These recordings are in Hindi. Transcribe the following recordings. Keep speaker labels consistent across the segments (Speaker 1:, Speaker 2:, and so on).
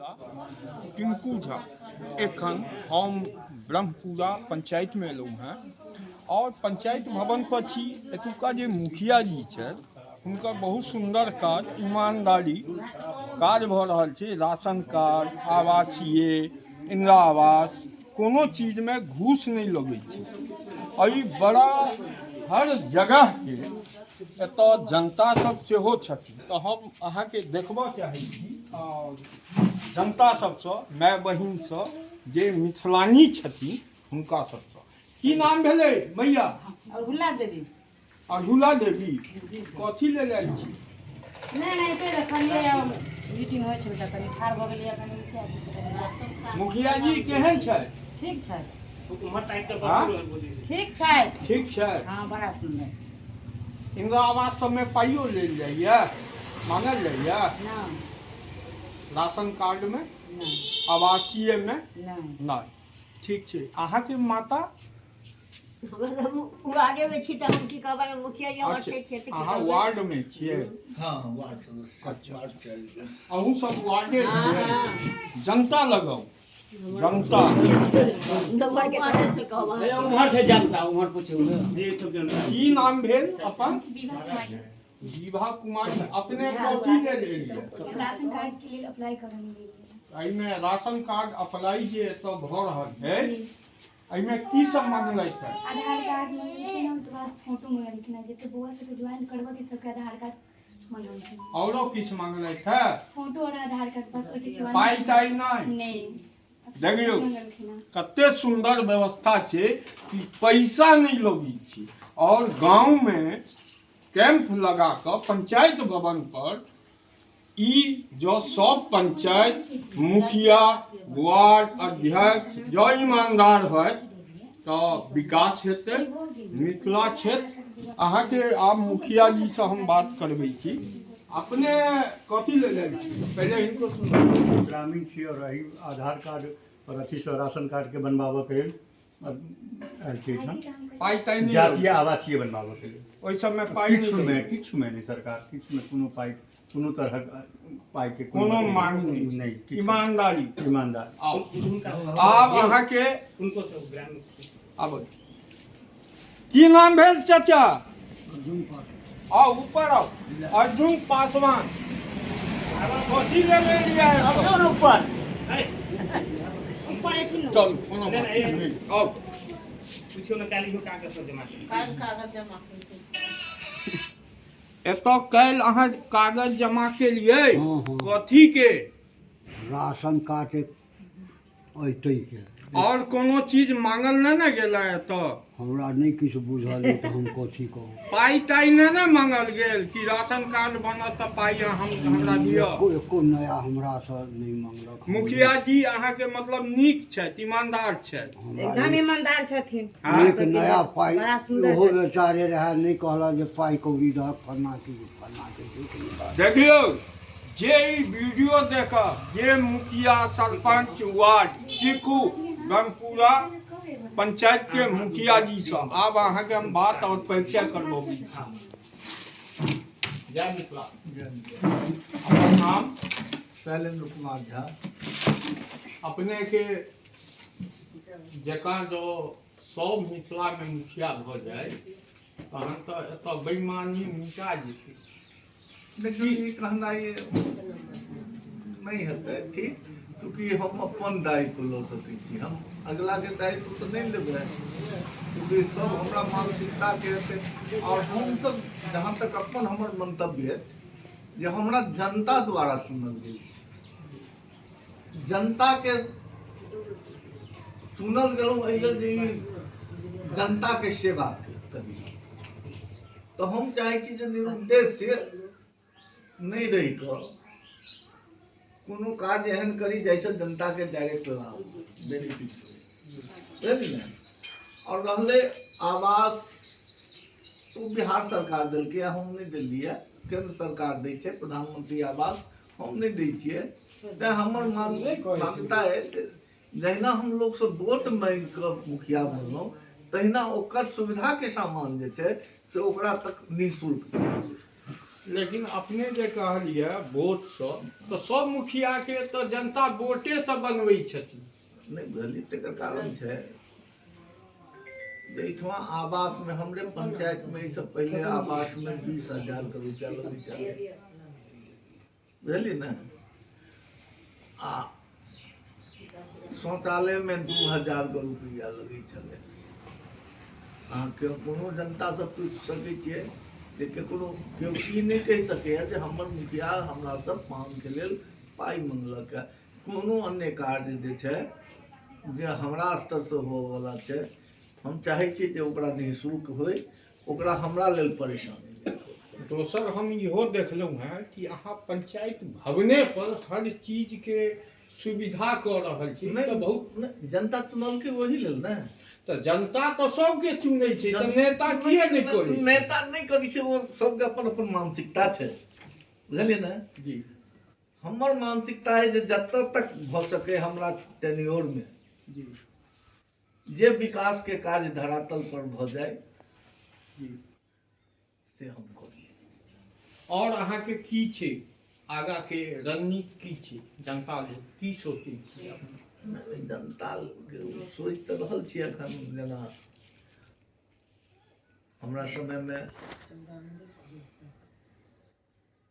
Speaker 1: टिंकू झा एखन हम ब्रह्मपुरा पंचायत में एलहुँ हैं और पंचायत भवन पर छी। एतुका जे मुखिया जी छथि हुनकर बहुत सुंदर काज ईमानदारी काज भऽ रहल छै। राशन कार्ड, आवासीय, इंदिरा आवास, कोनो चीज में घूस नहीं लगै छै। एहि बड़ा हर जगह के एतऽ जनता सब सेहो छथिन, तो हम अहाँके देखबऽ चाहै छी और जनता सबसँ, माय बहिनसँ जे मिथिलानी छथिन हुनका सबसँ। की नाम भेलै मैया?
Speaker 2: अड़हुला देवी।
Speaker 1: अड़हुला देवी, कथी ले जाइ छी?
Speaker 2: नहीं तो कनिए मीटिंग होइ छै तऽ कनि ठाढ़ भऽ गेलियै कनि मुखिया जी से।
Speaker 1: मुखिया जी केहन छै?
Speaker 2: ठीक छै।
Speaker 1: हाँ?
Speaker 2: ठीक छै।
Speaker 1: ठीक छै।
Speaker 2: हाँ, बड़ा सुंदर।
Speaker 1: इंदिरा आवास सबमे पाइयो लेल जाइए, मांगल जाइए?
Speaker 2: नहीं।
Speaker 1: राशन कार्ड में,
Speaker 2: नहीं।
Speaker 1: आवासीय में
Speaker 2: नहीं।
Speaker 1: नहीं। ठीक छै। अहाँके माता?
Speaker 3: आगे में छी तऽ हम की कहबै, मुखिया जी हमर छै तऽ
Speaker 1: अहाँ वार्ड में छियै?
Speaker 4: हाँ, वार्ड सदस्य।
Speaker 1: अहूँ सब वार्डे छियै? जनता लगाउ, जनता।
Speaker 3: नंबर के कते छै कहबै?
Speaker 5: उम्हर से जनता, उम्हर पूछो ये सब जनता।
Speaker 1: की नाम भेल अपन? विभा कुमारी। अपने कथी लेल एलियै?
Speaker 6: राशन कार्ड के लिए अप्लाई करने लिए।
Speaker 1: एहिमे राशन कार्ड अप्लाई जे एतऽ भऽ रहल है, एहिमे की सब मांगलथि है?
Speaker 6: आधार कार्ड मंगलखिन, ओकर बाद फोटो मंगलखिन, जते बौआ सबके ज्वाइन करबऽ के सबके आधार कार्ड मंगलखिन।
Speaker 1: औरो किछु मांगलथि है?
Speaker 6: फोटो और आधार कार्ड, बस ओके सिवा
Speaker 1: पाई ताई नहीं?
Speaker 6: नहीं।
Speaker 1: देखियौ
Speaker 6: मंगलखिन।
Speaker 1: कते सुंदर व्यवस्था छै कि पैसा नहीं लगी छै और गांव में कैंप लगा कर पंचायत भवन पर ई जो सब पंचायत मुखिया, वार्ड अध्यक्ष जो ईमानदार है तो विकास हेतै मिथिला क्षेत्र। अहाँ के आब मुखिया जी से हम बात करबै छी। अपने कथी ले जाइ छी? पहले इनको सुन।
Speaker 4: ग्रामीण छी और रही आधार कार्ड और अथी से राशन कार्ड के बनवाबऽ के लेल आयल छी एहिठाम।
Speaker 1: पाई ताई नहीं
Speaker 4: जातीय आवासीय बनवाबऽ के लेल।
Speaker 1: ओहि सब में पाई
Speaker 4: किछु में नहीं सरकार, किछु में कोनो पाई, कोनो तरहक पाई के
Speaker 1: कोनो मांग नहीं।
Speaker 4: किछु।
Speaker 1: ईमानदारी।
Speaker 4: ईमानदार।
Speaker 1: आब अहाँ के
Speaker 5: उनको सब ग्रामीण
Speaker 1: आब की नाम भेल चाचा? आओ ऊपर आओ। अर्जुन पासवान। कथी ले लिया है?
Speaker 5: अब ऊपर
Speaker 2: ऊपर ऐसी न।
Speaker 1: चल कोनो बात नहीं। आओ
Speaker 5: पूछो ना काली हो कागज सब जमा कर।
Speaker 3: कागज जमा करते।
Speaker 1: एतऽ काल्हि अहाँ कागज जमा केलियै?
Speaker 7: हाँ, हाँ।
Speaker 1: कथी के?
Speaker 7: राशन कार्ड अयतै के।
Speaker 1: और कोनो चीज मांगल नहीं ना गेला एतऽ?
Speaker 7: हमरा नहीं किछु बुझल है तो हम कथी कहूँ।
Speaker 1: पाई ताई नहीं ना मांगल गेल कि राशन कार्ड बनत तऽ पाई हमरा दिअ?
Speaker 7: एको नया हमरा से नहीं मांगलक।
Speaker 1: मुखिया जी अहाँ के मतलब नीक छथि, ईमानदार छथि?
Speaker 2: एकदम ईमानदार छथिन।
Speaker 7: एक नया पाई
Speaker 2: बड़ा सुंदर
Speaker 7: ओहो
Speaker 2: छथिन।
Speaker 7: बेचारे रहे, नहीं कहला जे पाई कौड़ी दहक फलना के झूठ नहीं बात।
Speaker 1: देखियो जे ई वीडियो देख जे मुखिया, सरपंच, वार्ड चीकू ब्रह्मपुरा पंचायत के मुखिया जी से आब अहाँ के हम बात और परिचय करबो। जय मिथिला। अपन नाम?
Speaker 4: शैलेंद्र कुमार झा।
Speaker 1: अपने के जकाँ जो सब मिथिला में मुखिया भ जाए तहन तो एतऽ बेईमानी मिटा जेतै।
Speaker 8: देखिए ये कहना ये नहीं है ठीक, क्योंकि हम अपन दायित्व लो सकै छी। हम अगला के दायित्व तो नहीं लेबै, क्योंकि सब हमरा मानसिकता के हेतै। और हम सब जहाँ तक अपन हमर मंतव्य है जे हमरा जनता द्वारा चुनल गेल, जनता के चुनल गेलहुँ एहि लेल जे ई जनता के सेवा करी। तो हम चाहे छी जे निरुद्देश्य नहीं रही कऽ कोनो काज एहन करी जैसे जनता के डायरेक्ट लाभ बेनिफिट हो। और रहले आवास तो बिहार सरकार दिलके, हम नहीं दिलिए, केंद्र सरकार दै छै प्रधानमंत्री आवास, हम नहीं दै छियै। तेँ हमर मान्यता है जहिना हम लोग से वोट मांगि कऽ मुखिया बनलहुँ तहिना ओकर सुविधा के सामान जे छै से ओकरा तक निःशुल्क।
Speaker 1: लेकिन अपने जे कहलिए वोट तो सब मुखिया के तो जनता वोटे से बनबै छथिन।
Speaker 8: नहीं बुझली तेकर कारण छै जे एहिठमा आवास में हमरे पंचायत में ई सब पहले आवास में 20,000 के रुपया लगे छलै, बुझली ने, आ शौचालय में 2,000 के रुपया लगे छलै। अहाँके कोनो जनता से पूछ सकै छियै जे केकरो केओ ई नहि कहि सकैए जे हमर मुखिया हमरा से पान के लेल पाइ मंगलक है। कोनो अन्य कार्य जे छै जे हमरा स्तर से होवला छै, हम चाहै छी जे ओकरा निःशुल्क होय, ओकरा हमरा लेल परेशानी नहि हो।
Speaker 1: दोसर हम इहो देखलहुँ हैं कि अहाँ पंचायत भवने पर हर चीज के सुविधा कऽ रहल छी।
Speaker 8: नहीं
Speaker 1: तऽ बहुत
Speaker 8: नहीं, जनता चुनलकै वही लेल ने।
Speaker 1: तऽ जनता तऽ सबके चुनै छै, तऽ नेता किए नहि करै छै?
Speaker 8: नेता नहीं करै छै, वो सबके अपन अपन मानसिकता छै, बुझलियै ने।
Speaker 1: जी
Speaker 8: हमर मानसिकता है जे जतऽ तक भऽ सके हमरा टेन्योर में
Speaker 1: जी
Speaker 8: जे विकास के कार्य धरातल पर भऽ जाए
Speaker 1: जी।
Speaker 8: से हम करी।
Speaker 1: और अहाँके की छै आगा के रणनीति की छै? जनता लोग की सोचै छै?
Speaker 8: जनता के सोचि तऽ रहल छियै एखन, जेना हमरा समय में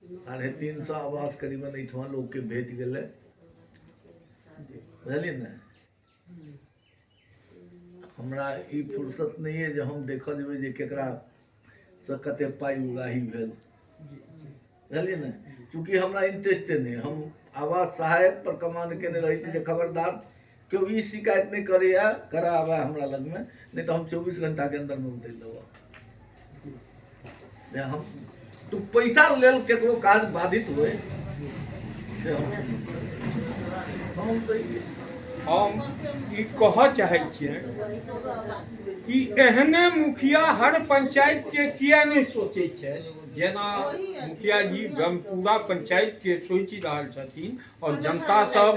Speaker 8: 350 आवास करीबन एहिठमा लोग के भेट गेलै, बुझलियै ने। हमरा ई फुर्सत नहीं है जे हम देखऽ जेबै जे केकरा से कते पाइ उगाही भेल, बुझलियै ने। चूँकि हमरा इंटरेस्टे नहीं, हम आवास सहायक पर कमांड केने रही थी जे खबरदार केओ ई शिकायत नहीं करे करावे हमरा लग में, नहीं तो हम 24 घंटा के अंदर में उतरि देबो। हम तू पैसा लेल केकरो काज बाधित हुए से हम तो
Speaker 1: हम ई कहऽ चाहै छियै कि एहने मुखिया हर पंचायत के किया नहीं सोचै छै, जेना मुखिया जी ब्रह्मपुरा पंचायत के सोचि रहल छथिन, और जनता सब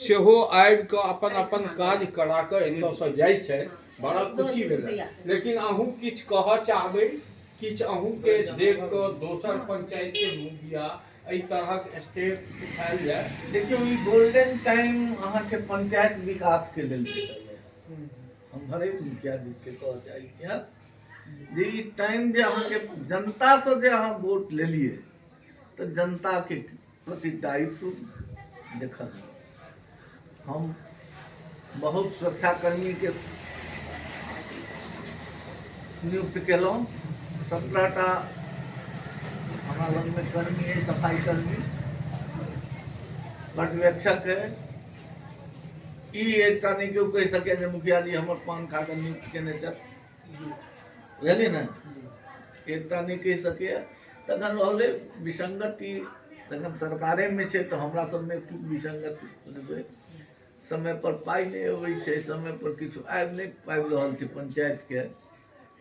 Speaker 1: सेहो आबि कऽ अपन अपन काज करा कऽ एतऽ सँ जाइ छै, बड़ा खुशी भेलै। लेकिन अहूँ किछु कहऽ चाहबै, किछु अहूँ के देख कऽ दोसर पंचायत के मुखिया एहि तरहक स्टेप उठायल जाय?
Speaker 8: देखियो ई गोल्डन टाइम अहाँ के पंचायत विकास के लेल भेटल है। हम हरेक मुखिया जी के कहऽ चाहै छियै जे ई टाइम जे अहाँ के जनता से जे अहाँ वोट लेलिए तो जनता के प्रति दायित्व देखल। हम बहुत सुरक्षाकर्मी के नियुक्त केलहुँ, 17टा हमारा लग में कर्मी है, सफाई कर्मी, पर्यवेक्षक है। ई एकटा नहीं केओ कहि सके जे मुखिया जी हमर पान खा कऽ नियुक्त केने छथि, बुझलियै ने, एकटा नहीं कहि सके। तखन रहलै विसंगति, तखन सरकारे में छै तऽ हमरा सब में की विसंगति बुझबै। समय पर पाई नहीं अबै छै, समय पर किछु आबि नहीं पाबि रहल छै पंचायत के,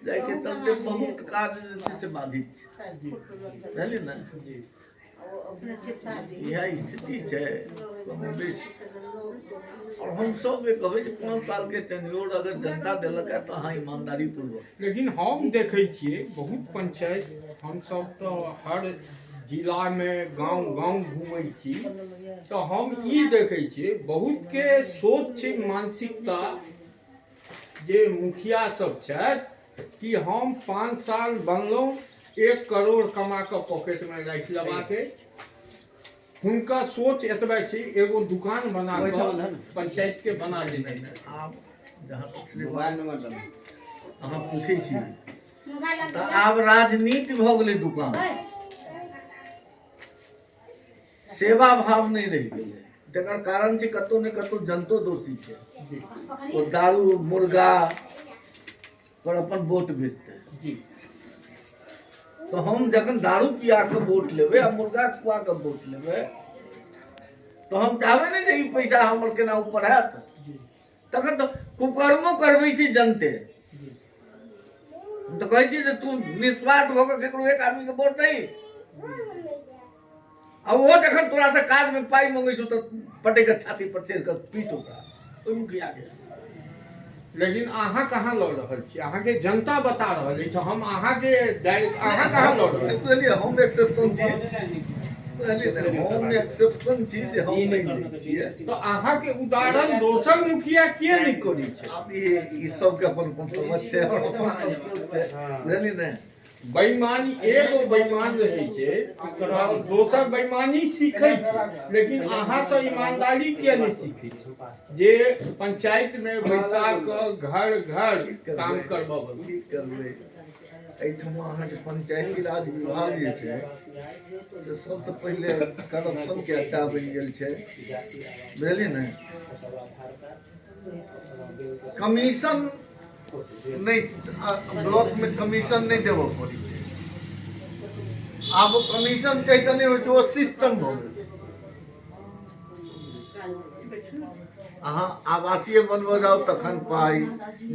Speaker 8: जाय के चलते बहुत काज जे छै से बाधित छै, बुझलियै ने। यह स्थिति छै कमो बेसी। और हम सब ये कहबै जे 5 साल के टेन्योर अगर जनता देलक है तो अहाँ ईमानदारी पूर्वक।
Speaker 1: लेकिन हम देखै छियै बहुत पंचायत, हम सब तो हर जिला में गांव गांव घूमै छी, तो हम ई देखै छियै बहुत के सोच छै, मानसिकता जे मुखिया सब छथि कि हम 5 साल बनलहुँ, 1 करोड़ कमा कऽ पॉकेट में राखि लेबाक अछि। हुनका सोच एतबे छै, एगो दुकान बना कऽ पंचायत के बना देने।
Speaker 8: आब जहाँ तक मोबाइल नंबर अहाँ पूछै छी तऽ आब राजनीति भऽ गेलै दुकान, सेवा भाव नहीं रहि गेलै। तकर कारण छै कतौ ने कतौ जनतो दोषी छै। ओ दारू मुर्गा पर अपन वोट बेचतै
Speaker 1: जी।
Speaker 8: तो हम जखन दारू पिया के वोट लेबै आ मुर्गा खुआ के वोट लेबै तो हम चाहबै ने जे ई पैसा हमर केना ऊपर हैत। तखन तो कुकर्मो करबै छी जनते। हम तो कहै छी जे तू निस्वार्थ भऽ कऽ केकरो एक आदमी के वोट दही, आ वो जखन तोरा से काज में पाई मंगै छौ तो पटे के छाती पर चढ़ि कऽ पीट ओकरा ओहि मुखिया के।
Speaker 1: लेकिन अहाँ कहाँ लड़ रहल छी, अहाँ के जनता बता रहल अछि, हम अहाँ के अहाँ कहाँ लड़ रहल छी?
Speaker 8: बुझलियै हम एक्सेप्शन छी, बुझलियै ने हम एक्सेप्शन छी जे हम नहीं दै छियै।
Speaker 1: तो अहाँ के उदाहरण दोसर मुखिया किए नहीं करै छै?
Speaker 8: अब ई सबके अपन अपन समझ छै, अपन सोच छै, बुझलियै ने।
Speaker 1: बेईमानी एगो बेईमान रहै छै, दोसर बेईमानी सीखै छै, लेकिन अहाँ से ईमानदारी किया नहीं सीखै छै जे पंचायत में बैसा कऽ घर घर काम करबऽ?
Speaker 8: की करबै एहिठाम अहाँके पंचायती राज विभाग जे छै से सबसे पहिले करप्शन के अड्डा बनि गेल छै, बुझलियै ने। कमीशन नहीं, ब्लॉक में कमीशन नहीं देबऽ पड़ै छै। आब कमीशन कहि कऽ नहि होइ छै, ओ सिस्टम भऽ गेल छै। अहाँ आवासीय बनबऽ जाउ तखन पाइ,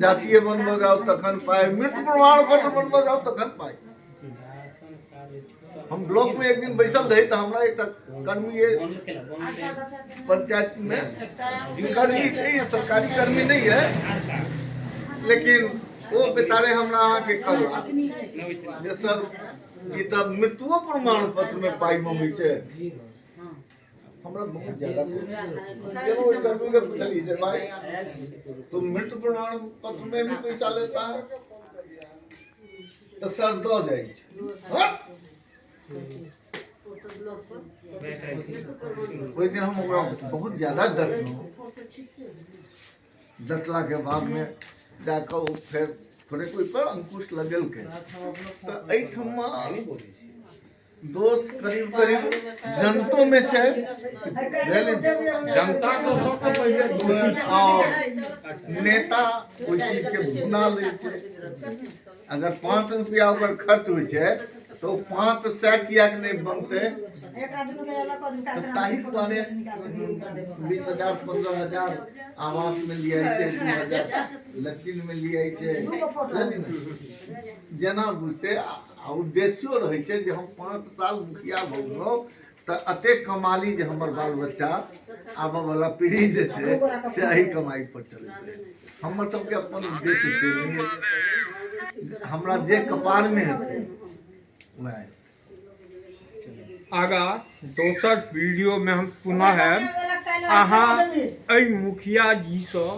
Speaker 8: जातीय बनबऽ जाउ तखन पाइ, मृत्यु प्रमाण पत्र बनबऽ जाउ तखन पाइ। हम ब्लॉक में एक दिन बैठल रही तो हमरा एक कर्मी पंचायत में कर्मी नहीं है, सरकारी कर्मी नहीं है, लेकिन वो बेचारे हमरा अहाँके कहला जे सर ई तऽ मृत्यु प्रमाण पत्र में पाइ मंगै छै। हमरा बहुत ज्यादा कर्मी के पूछलिए जे भाई तुम मृत्यु प्रमाण पत्र में भी पैसा लेता है? तो सर दऽ जाइ छै। ओहि दिन हम ओकरा बहुत ज्यादा डरलहुँ, डटला के बाद में जाकर ओ फेर थोड़े कोई पर अंकुश लगेलकै। तऽ एहिठमा दोस्त करीब करीब जनतो में छै,
Speaker 1: जनता तो सबसे पहिले दोषी छै।
Speaker 8: और नेता कोई चीज के भुना लै छै। अगर 5 रुपया ओकर खर्च होइ छै तो 5 सए किया नहीं बनते? ताहि दुआरे 20,000 15,000 आवास में लिया छै, 2,000 लैट्रिन में लिया छै, जेना बुझते आ उद्देश्यो रहे छै जे हम 5 साल मुखिया भऽ गेलहुँ तऽ अतेक कमाली जे हमर बाल बच्चा आबऽ वाला पीढ़ी जे छै से एही कमाई पर चलते। हमर सबके अपन उद्देश्य से नहीं, हमरा जे कपार में हेतै वह।
Speaker 1: आगा दोसर वीडियो में हम पुनः अहाँ एहि मुखिया जी से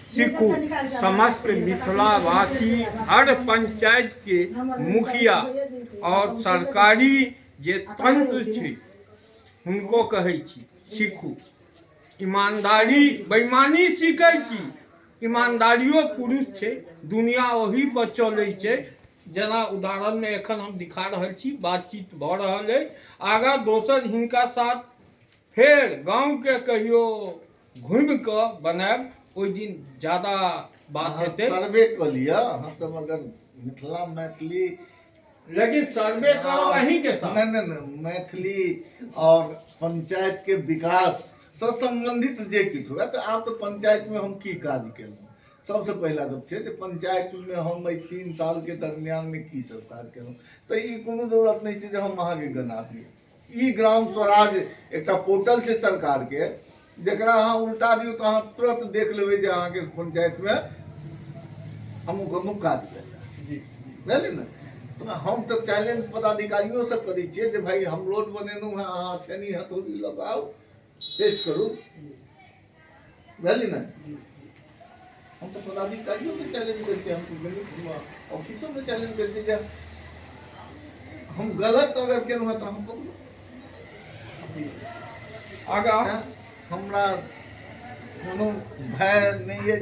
Speaker 1: सीखू। समस्त मिथिलावासी हर पंचायत के मुखिया और सरकारी जे तंत्र छै हुनको कहै छी सीखू। ईमानदारी बेईमानी सीखै छी, ईमानदारियो पुरुष छै, दुनिया ओही पर चलै छै। जेना उदाहरण में एखन हम दिखा रहल छी, बातचीत भऽ रहल है। आगा दोसर हिनका साथ फेर गांव के कहियो घूमि कऽ बनायब, ओहि दिन ज्यादा बात हेतै।
Speaker 8: सर्वे कऽ लिअ अहाँ सब, अगर मिथिला मैथिली,
Speaker 1: लेकिन सर्वे करब अहीं के साथ।
Speaker 8: नहीं मैथिली और पंचायत के विकास से संबंधित जे किछु हुए तऽ आब तऽ पंचायत में हम की काज केलहुँ। सबसे पहला गप छै जे पंचायत में हम 3 साल के दरमियान में की सब काज केलहुँ। तऽ ई कोनो जरूरत नहीं छै जे हम अहाँके गनाबी। ई ग्राम स्वराज एकटा पोर्टल छै सरकार के, जकरा अहाँ उल्टा दियौ तऽ अहाँ तुरंत देख लेबै जे अहाँके पंचायत में अमुक काज भेल, बुझलियै ने। तो हम तो चैलेंज पदाधिकारियों से करै छियै जे भाई हम रोड बनेलहुँ हैं, अहाँ छेनी हथौड़ी लगाओ, टेस्ट करू, बुझलियै ने। हम तो पदाधिकारियों में चैलेंज करते हैं, हम ऑफिसों में चैलेंज करते हैं। हम गलत अगर केलहुँ हैं तो हम पकड़ू।
Speaker 1: आगा
Speaker 8: हमरा कोनो भय नहीं है।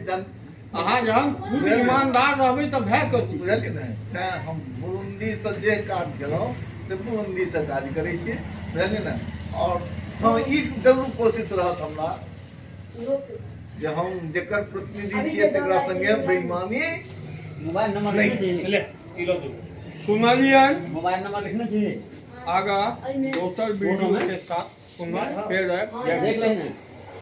Speaker 1: अहाँ जहन खुद ईमानदार रहबै तऽ भय कथी?
Speaker 8: बुझलियै ने। तैँ हम बुरुंदी से जे काज केलहुँ से बुरुंदी से काज करै छियै, बुझलियै ने। और हम ई जरूर कोशिश रहत हमरा जे हम जेकर प्रतिनिधि छियै तकरा संगे बेईमानी
Speaker 5: मोबाइल नंबर
Speaker 8: नहीं।
Speaker 5: लिखने चाहिए। ले ई लो
Speaker 1: सुनलियै।
Speaker 5: मोबाइल नंबर लिखना चाहिए।
Speaker 1: आगा दोसर वीडियो के साथ पुनः फेर आयब।
Speaker 5: देख लेना।